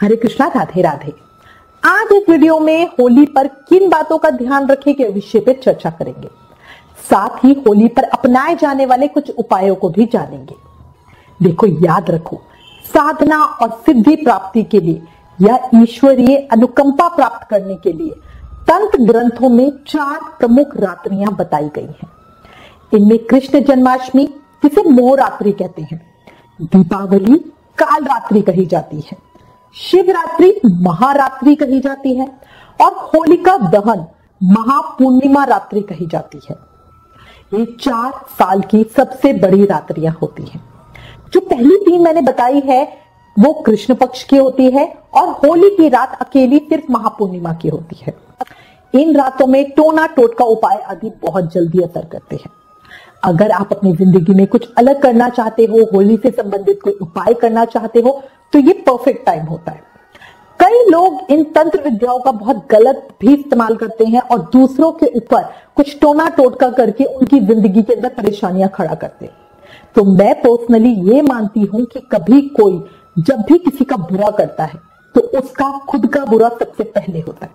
हरे कृष्णा, राधे राधे। आज इस वीडियो में होली पर किन बातों का ध्यान रखें के विषय पर चर्चा करेंगे। साथ ही होली पर अपनाए जाने वाले कुछ उपायों को भी जानेंगे। देखो, याद रखो, साधना और सिद्धि प्राप्ति के लिए या ईश्वरीय अनुकंपा प्राप्त करने के लिए तंत्र ग्रंथों में 4 प्रमुख रात्रियां बताई गई हैं। इनमें कृष्ण जन्माष्टमी, जिसे मोहरात्रि कहते हैं, दीपावली काल रात्रि कही जाती है, शिवरात्रि महारात्रि कही जाती है और होलिका दहन महापूर्णिमा रात्रि कही जाती है। ये 4 साल की सबसे बड़ी रात्रियां होती हैं। जो पहली 3 मैंने बताई है वो कृष्ण पक्ष की होती है और होली की रात अकेली सिर्फ महापूर्णिमा की होती है। इन रातों में टोना टोटका उपाय आदि बहुत जल्दी असर करते हैं। अगर आप अपनी जिंदगी में कुछ अलग करना चाहते हो, होली से संबंधित कोई उपाय करना चाहते हो, तो ये परफेक्ट टाइम होता है। कई लोग इन तंत्र विद्याओं का बहुत गलत भी इस्तेमाल करते हैं और दूसरों के ऊपर कुछ टोना टोटका करके उनकी जिंदगी के अंदर परेशानियां खड़ा करते हैं। तो मैं पर्सनली ये मानती हूं कि कभी कोई जब भी किसी का बुरा करता है तो उसका खुद का बुरा सबसे पहले होता है।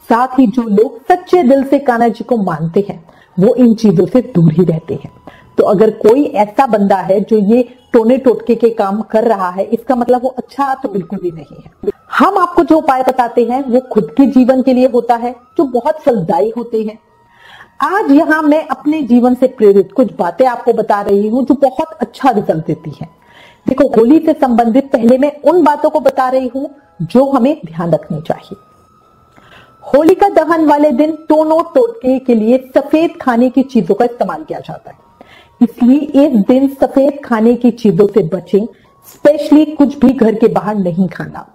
साथ ही जो लोग सच्चे दिल से कान्हा जी को मानते हैं वो इन चीजों से दूर ही रहते हैं। तो अगर कोई ऐसा बंदा है जो ये टोने टोटके के काम कर रहा है, इसका मतलब वो अच्छा तो बिल्कुल भी नहीं है। हम आपको जो उपाय बताते हैं वो खुद के जीवन के लिए होता है, जो बहुत फलदायी होते हैं। आज यहाँ मैं अपने जीवन से प्रेरित कुछ बातें आपको बता रही हूँ जो बहुत अच्छा रिजल्ट देती है। देखो, होली से संबंधित पहले मैं उन बातों को बता रही हूं जो हमें ध्यान रखनी चाहिए। होलिका दहन वाले दिन टोनो टोटके के लिए सफेद खाने की चीजों का इस्तेमाल किया जाता है, इसलिए इस दिन सफेद खाने की चीजों से बचें। स्पेशली कुछ भी घर के बाहर नहीं खाना।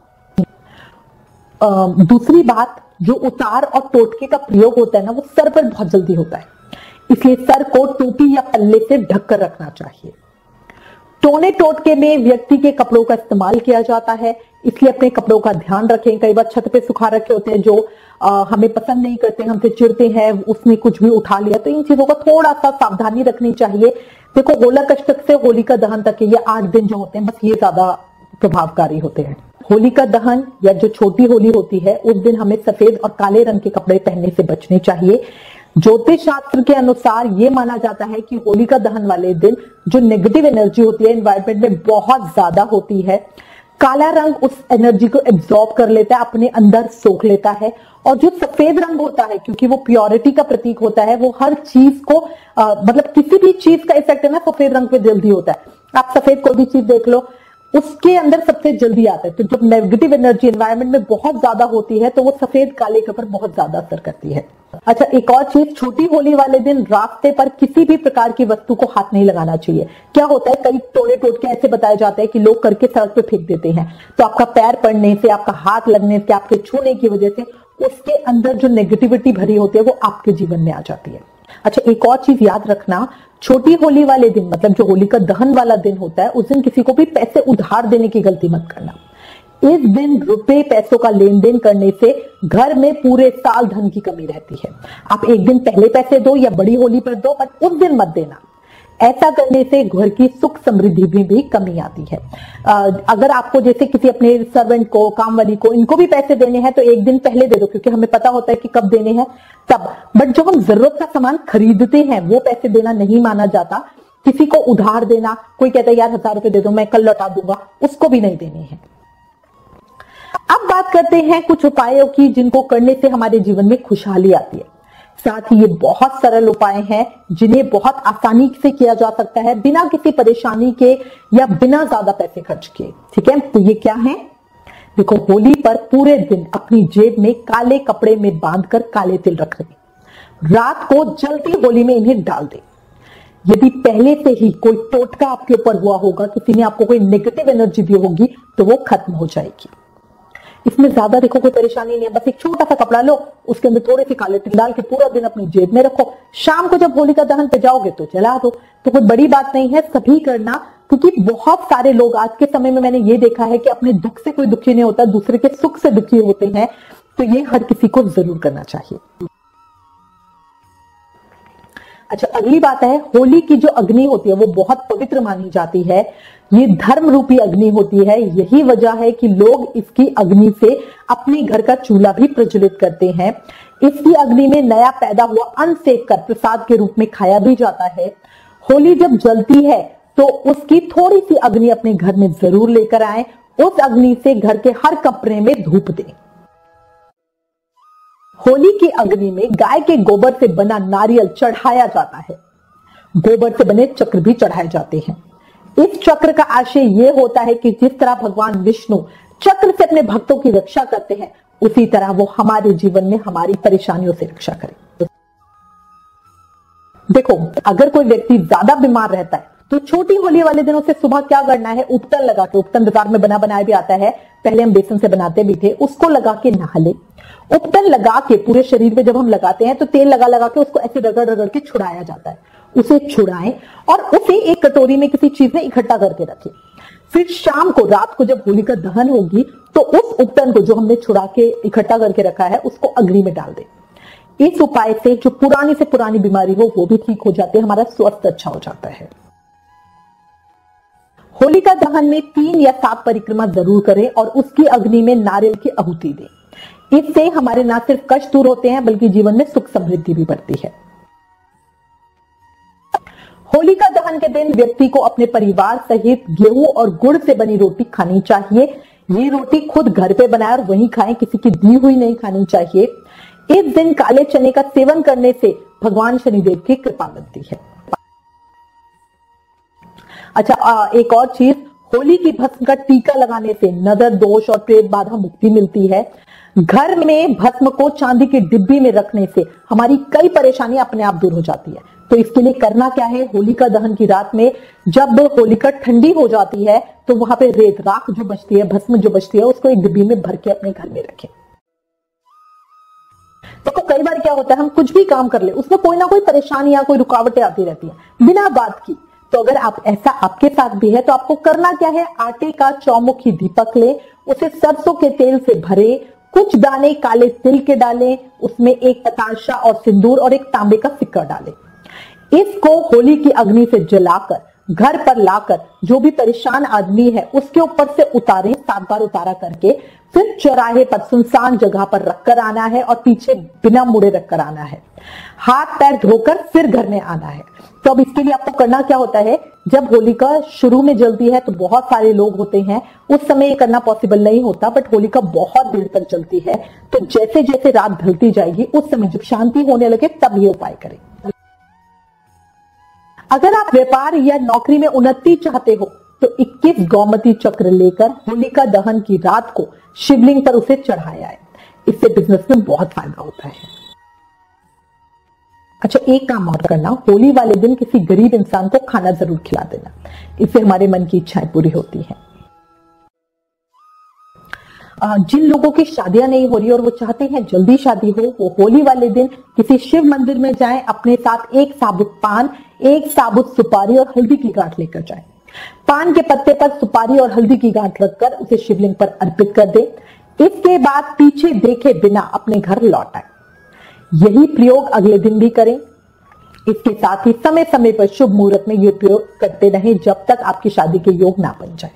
दूसरी बात, जो उतार और टोटके का प्रयोग होता है ना, वो सर पर बहुत जल्दी होता है, इसलिए सर को टोपी या पल्ले से ढककर रखना चाहिए। टोने टोटके में व्यक्ति के कपड़ों का इस्तेमाल किया जाता है, इसलिए अपने कपड़ों का ध्यान रखें। कई बार छत पे सुखा रखे होते हैं जो हमें पसंद नहीं करते, हमसे चिढ़ते हैं, उसने कुछ भी उठा लिया, तो इन चीजों का थोड़ा सा सावधानी रखनी चाहिए। देखो, होलिकाष्टक से होलिका दहन तक ये 8 दिन जो होते हैं, बस ये ज्यादा प्रभावकारी होते हैं। होलिका दहन या जो छोटी होली होती है, उस दिन हमें सफेद और काले रंग के कपड़े पहनने से बचने चाहिए। ज्योतिष शास्त्र के अनुसार ये माना जाता है कि होलिका दहन वाले दिन जो नेगेटिव एनर्जी होती है एनवायरमेंट में बहुत ज्यादा होती है। काला रंग उस एनर्जी को एब्जॉर्ब कर लेता है, अपने अंदर सोख लेता है। और जो सफेद रंग होता है, क्योंकि वो प्योरिटी का प्रतीक होता है, वो हर चीज को मतलब किसी भी चीज का इफेक्ट है ना, सफेद रंग पे जल्दी होता है। आप सफेद कोई भी चीज देख लो, उसके अंदर सबसे जल्दी आता है। तो जब नेगेटिव एनर्जी एनवायरमेंट में बहुत ज्यादा होती है तो वो सफेद काले के ऊपर बहुत ज्यादा असर करती है। अच्छा, एक और चीज, छोटी होली वाले दिन रास्ते पर किसी भी प्रकार की वस्तु को हाथ नहीं लगाना चाहिए। क्या होता है, कई टोने टोटके ऐसे बताए जाते हैं कि लोग करके सड़क पे फेंक देते हैं, तो आपका पैर पड़ने से, आपका हाथ लगने से, आपके छूने की वजह से उसके अंदर जो नेगेटिविटी भरी होती है वो आपके जीवन में आ जाती है। अच्छा, एक और चीज याद रखना, छोटी होली वाले दिन मतलब जो होलिका दहन वाला दिन होता है, उस दिन किसी को भी पैसे उधार देने की गलती मत करना। इस दिन रुपए पैसों का लेन देन करने से घर में पूरे साल धन की कमी रहती है। आप एक दिन पहले पैसे दो या बड़ी होली पर दो, बट उस दिन मत देना। ऐसा करने से घर की सुख समृद्धि में भी कमी आती है। अगर आपको जैसे किसी अपने सर्वेंट को, कामवाली को, इनको भी पैसे देने हैं तो एक दिन पहले दे दो, क्योंकि हमें पता होता है कि कब देने हैं तब। बट जब हम जरूरत का सामान खरीदते हैं वो पैसे देना नहीं माना जाता। किसी को उधार देना, कोई कहता है यार 1000 रुपए दे दो मैं कल लौटा दूंगा, उसको भी नहीं देने हैं। अब बात करते हैं कुछ उपायों की जिनको करने से हमारे जीवन में खुशहाली आती है। साथ ही ये बहुत सरल उपाय हैं जिन्हें बहुत आसानी से किया जा सकता है, बिना किसी परेशानी के या बिना ज्यादा पैसे खर्च किए। ठीक है, तो ये क्या है? देखो, होली पर पूरे दिन अपनी जेब में काले कपड़े में बांधकर काले तिल रख लें। रात को जलती होली में इन्हें डाल दें। यदि पहले से ही कोई टोटका आपके ऊपर हुआ होगा, किसी ने आपको कोई नेगेटिव एनर्जी दी होगी, तो वो खत्म हो जाएगी। इसमें ज्यादा देखो कोई परेशानी नहीं है, बस एक छोटा सा कपड़ा लो, उसके अंदर थोड़े से काले तिल डाल के पूरा दिन अपनी जेब में रखो। शाम को जब होलिका दहन पे जाओगे तो जला दो। तो कोई बड़ी बात नहीं है, सभी करना, क्योंकि बहुत सारे लोग आज के समय में मैंने ये देखा है कि अपने दुख से कोई दुखी नहीं होता, दूसरे के सुख से दुखी होते हैं। तो ये हर किसी को जरूर करना चाहिए। अच्छा, अगली बात है, होली की जो अग्नि होती है वो बहुत पवित्र मानी जाती है। ये धर्म रूपी अग्नि होती है। यही वजह है कि लोग इसकी अग्नि से अपने घर का चूल्हा भी प्रज्वलित करते हैं। इसकी अग्नि में नया पैदा हुआ अन्न सेक कर प्रसाद के रूप में खाया भी जाता है। होली जब जलती है तो उसकी थोड़ी सी अग्नि अपने घर में जरूर लेकर आए। उस अग्नि से घर के हर कमरे में धूप दें। होली की अग्नि में गाय के गोबर से बना नारियल चढ़ाया जाता है। गोबर से बने चक्र भी चढ़ाए जाते हैं। इस चक्र का आशय यह होता है कि जिस तरह भगवान विष्णु चक्र से अपने भक्तों की रक्षा करते हैं, उसी तरह वो हमारे जीवन में हमारी परेशानियों से रक्षा करें। देखो, अगर कोई व्यक्ति ज्यादा बीमार रहता है तो छोटी होली वाले दिनों से सुबह क्या करना है, उपटन लगा के, उपटन बाजार में बना बनाया भी आता है, पहले हम बेसन से बनाते भी थे, उसको लगा के नहा ले। उपटन लगा के पूरे शरीर में जब हम लगाते हैं तो तेल लगा लगा के उसको ऐसे रगड़ रगड़ के छुड़ाया जाता है। उसे छुड़ाएं और उसे एक कटोरी में किसी चीज में इकट्ठा करके रखें। फिर शाम को, रात को जब होलिका दहन होगी तो उस उपटन को जो हमने छुड़ा के इकट्ठा करके रखा है उसको अग्नि में डाल दें। इस उपाय से जो पुरानी से पुरानी बीमारी हो वो भी ठीक हो जाती है, हमारा स्वास्थ्य अच्छा हो जाता है। होलिका दहन में 3 या 7 परिक्रमा जरूर करें और उसकी अग्नि में नारियल की आहुति दें। इससे हमारे न सिर्फ कष्ट दूर होते हैं बल्कि जीवन में सुख समृद्धि भी बढ़ती है। होलिका दहन के दिन व्यक्ति को अपने परिवार सहित गेहूं और गुड़ से बनी रोटी खानी चाहिए। ये रोटी खुद घर पे बनाए और वहीं खाएं, किसी की दी हुई नहीं खानी चाहिए। इस दिन काले चने का सेवन करने से भगवान शनिदेव की कृपा मिलती है। अच्छा, एक और चीज, होली की भस्म का टीका लगाने से नजर दोष और प्रेत बाधा मुक्ति मिलती है। घर में भस्म को चांदी की डिब्बी में रखने से हमारी कई परेशानियां अपने आप दूर हो जाती है। तो इसके लिए करना क्या है, होलिका दहन की रात में जब होलिका ठंडी हो जाती है तो वहां पे रेत, राख जो बचती है, भस्म जो बचती है, उसको एक डिब्बी में भर के अपने घर में रखें। तो कई बार क्या होता है, हम कुछ भी काम कर ले, उसमें कोई ना कोई परेशानी या कोई रुकावटें आती रहती है बिना बात की। तो अगर आप ऐसा आपके साथ भी है तो आपको करना क्या है, आटे का चौमुखी दीपक ले, उसे सरसों के तेल से भरे, कुछ दाने काले तिल के डालें, उसमें एक बताशा और सिंदूर और एक तांबे का सिक्का डालें। इसको होली की अग्नि से जलाकर घर पर लाकर जो भी परेशान आदमी है उसके ऊपर से उतारें, 7 बार उतारा करके फिर चौराहे पर सुनसान जगह पर रखकर आना है और पीछे बिना मुड़े रखकर आना है। हाथ पैर धोकर फिर घर में आना है। तो अब इसके लिए आपको करना क्या होता है, जब होलिका शुरू में जलती है तो बहुत सारे लोग होते हैं, उस समय ये करना पॉसिबल नहीं होता, बट होलिका बहुत देर तक चलती है। तो जैसे जैसे रात ढलती जाएगी उस समय जब शांति होने लगे तब ये उपाय करें। अगर आप व्यापार या नौकरी में उन्नति चाहते हो तो 21 गौमती चक्र लेकर होलिका दहन की रात को शिवलिंग पर उसे चढ़ाया है। इससे बिजनेस में बहुत फायदा होता है। अच्छा, एक काम और करना, होली वाले दिन किसी गरीब इंसान को खाना जरूर खिला देना। इससे हमारे मन की इच्छाएं पूरी होती हैं। जिन लोगों की शादियां नहीं हो रही और वो चाहते हैं जल्दी शादी हो, वो होली वाले दिन किसी शिव मंदिर में जाएं, अपने साथ एक साबुत पान, एक साबुत सुपारी और हल्दी की गांठ लेकर जाएं। पान के पत्ते पर सुपारी और हल्दी की गांठ रखकर उसे शिवलिंग पर अर्पित कर दें। इसके बाद पीछे देखे बिना अपने घर लौट आए। यही प्रयोग अगले दिन भी करें। इसके साथ ही समय समय पर शुभ मुहूर्त में यह प्रयोग करते रहें जब तक आपकी शादी के योग ना बन जाए।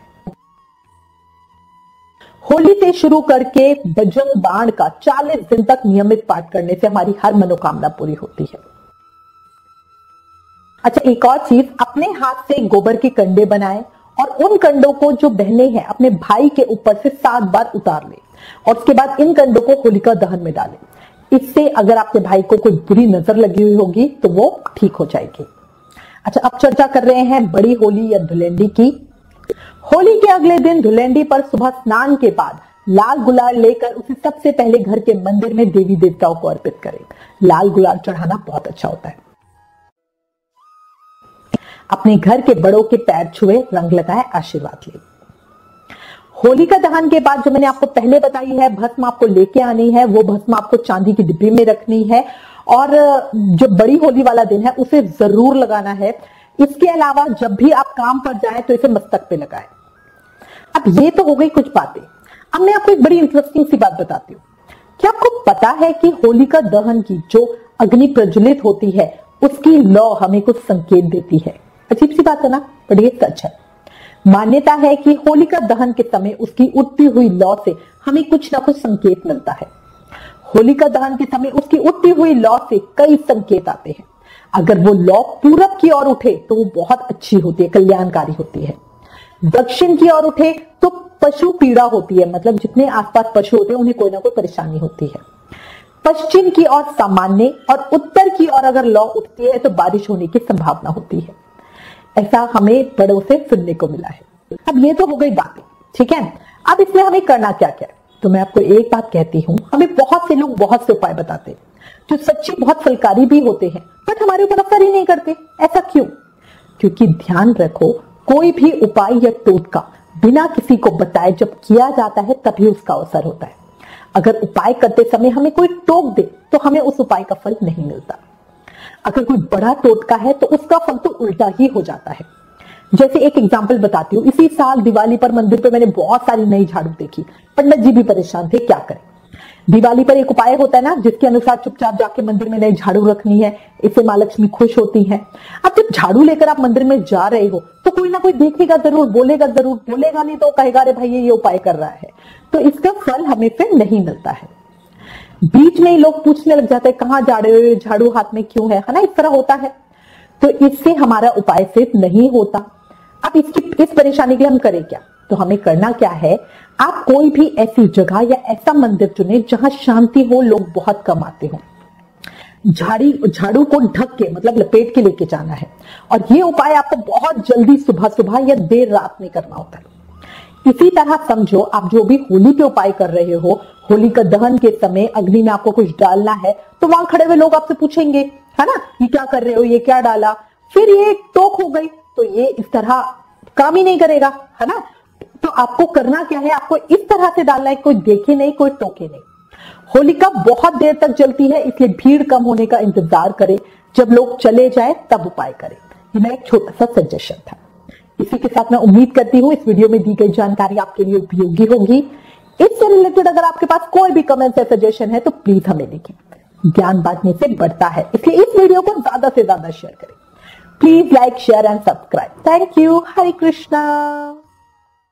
होली से शुरू करके बजरंग बाण का 40 दिन तक नियमित पाठ करने से हमारी हर मनोकामना पूरी होती है। अच्छा, एक और चीज, अपने हाथ से गोबर के कंडे बनाएं और उन कंडों को जो बहने हैं अपने भाई के ऊपर से 7 बार उतार लें और उसके बाद इन कंडों को होलिका दहन में डालें। इससे अगर आपके भाई को कोई बुरी नजर लगी हुई होगी तो वो ठीक हो जाएगी। अच्छा, अब चर्चा कर रहे हैं बड़ी होली या धुलेंडी की। होली के अगले दिन धुलेंडी पर सुबह स्नान के बाद लाल गुलाल लेकर उसे सबसे पहले घर के मंदिर में देवी देवताओं को अर्पित करें। लाल गुलाल चढ़ाना बहुत अच्छा होता है। अपने घर के बड़ों के पैर छुए, रंग लगाए, आशीर्वाद ले। होलिका दहन के बाद जो मैंने आपको पहले बताई है भस्म आपको लेके आनी है, वो भस्म आपको चांदी की डिब्बी में रखनी है और जो बड़ी होली वाला दिन है उसे जरूर लगाना है। इसके अलावा जब भी आप काम पर जाएं तो इसे मस्तक पे लगाएं। अब ये तो हो गई कुछ बातें। अब मैं आपको एक बड़ी इंटरेस्टिंग सी बात बताती हूँ। क्या आपको पता है कि होलिका दहन की जो अग्नि प्रज्वलित होती है उसकी लौ हमें कुछ संकेत देती है। अजीब सी बात है ना, पर ये सच है। मान्यता है कि होलिका दहन के समय उसकी उठती हुई लौ से हमें कुछ ना कुछ संकेत मिलता है। होलिका दहन के समय उसकी उठती हुई लौ से कई संकेत आते हैं। अगर वो लौ पूरब की ओर उठे तो वो बहुत अच्छी होती है, कल्याणकारी होती है। दक्षिण की ओर उठे तो पशु पीड़ा होती है, मतलब जितने आसपास पशु होते हैं उन्हें कोई ना कोई परेशानी होती है। पश्चिम की ओर सामान्य और उत्तर की ओर अगर लौ उठती है तो बारिश होने की संभावना होती है। ऐसा हमें बड़ों से सुनने को मिला है। अब ये तो हो गई बातें, ठीक है। अब इसमें हमें करना क्या क्या है, तो मैं आपको एक बात कहती हूँ, हमें बहुत से लोग बहुत से उपाय बताते हैं जो सच्ची बहुत फलकारी भी होते हैं, बट हमारे ऊपर असर ही नहीं करते। ऐसा क्यों? क्योंकि ध्यान रखो, कोई भी उपाय या टोटका बिना किसी को बताए जब किया जाता है तभी उसका असर होता है। अगर उपाय करते समय हमें कोई टोक दे तो हमें उस उपाय का फल नहीं मिलता। अगर कोई बड़ा टोटका है तो उसका फल तो उल्टा ही हो जाता है। जैसे एक एग्जाम्पल बताती हूँ, इसी साल दिवाली पर मंदिर पे मैंने बहुत सारी नई झाड़ू देखी। पंडित जी भी परेशान थे, क्या करें। दिवाली पर एक उपाय होता है ना, जिसके अनुसार चुपचाप जाके मंदिर में नई झाड़ू रखनी है, इससे माँ लक्ष्मी खुश होती है। अब जब झाड़ू लेकर आप मंदिर में जा रहे हो तो कोई ना कोई देखेगा जरूर, बोलेगा जरूर, बोलेगा नहीं तो कहेगा अरे भाई ये उपाय कर रहा है, तो इसका फल हमें फिर नहीं मिलता है। बीच में ही लोग पूछने लग जाते हैं कहाँ जा रहे हो, झाड़ू हाथ में क्यों है ना, इस तरह होता है। तो इससे हमारा उपाय सिद्ध नहीं होता। अब इस परेशानी के लिए हम करें क्या? तो हमें करना क्या है, आप कोई भी ऐसी जगह या ऐसा मंदिर चुने जहां शांति हो, लोग बहुत कम आते हो। झाड़ू को ढक के मतलब लपेट के लेके जाना है, और ये उपाय आपको बहुत जल्दी सुबह सुबह या देर रात में करना होता है। इसी तरह समझो, आप जो भी होली के उपाय कर रहे हो, होली का दहन के समय अग्नि में आपको कुछ डालना है, तो वहां खड़े हुए लोग आपसे पूछेंगे, है ना, ये क्या कर रहे हो, ये क्या डाला, फिर ये टोक हो गई, तो ये इस तरह काम ही नहीं करेगा, है ना। तो आपको करना क्या है, आपको इस तरह से डालना है, कोई देखे नहीं, कोई टोके नहीं। होलिका बहुत देर तक जलती है, इसलिए भीड़ कम होने का इंतजार करें, जब लोग चले जाए तब उपाय करें। ये मेरा एक छोटा सा सजेशन था। इसी के साथ मैं उम्मीद करती हूँ इस वीडियो में दी गई जानकारी आपके लिए उपयोगी होगी। इससे रिलेटेड अगर आपके पास कोई भी कमेंट या सजेशन है तो प्लीज हमें लिखें। ज्ञान बांटने से बढ़ता है, इसलिए इस वीडियो को ज्यादा से ज्यादा शेयर करें। Please like, share and subscribe. Thank you. Hare Krishna.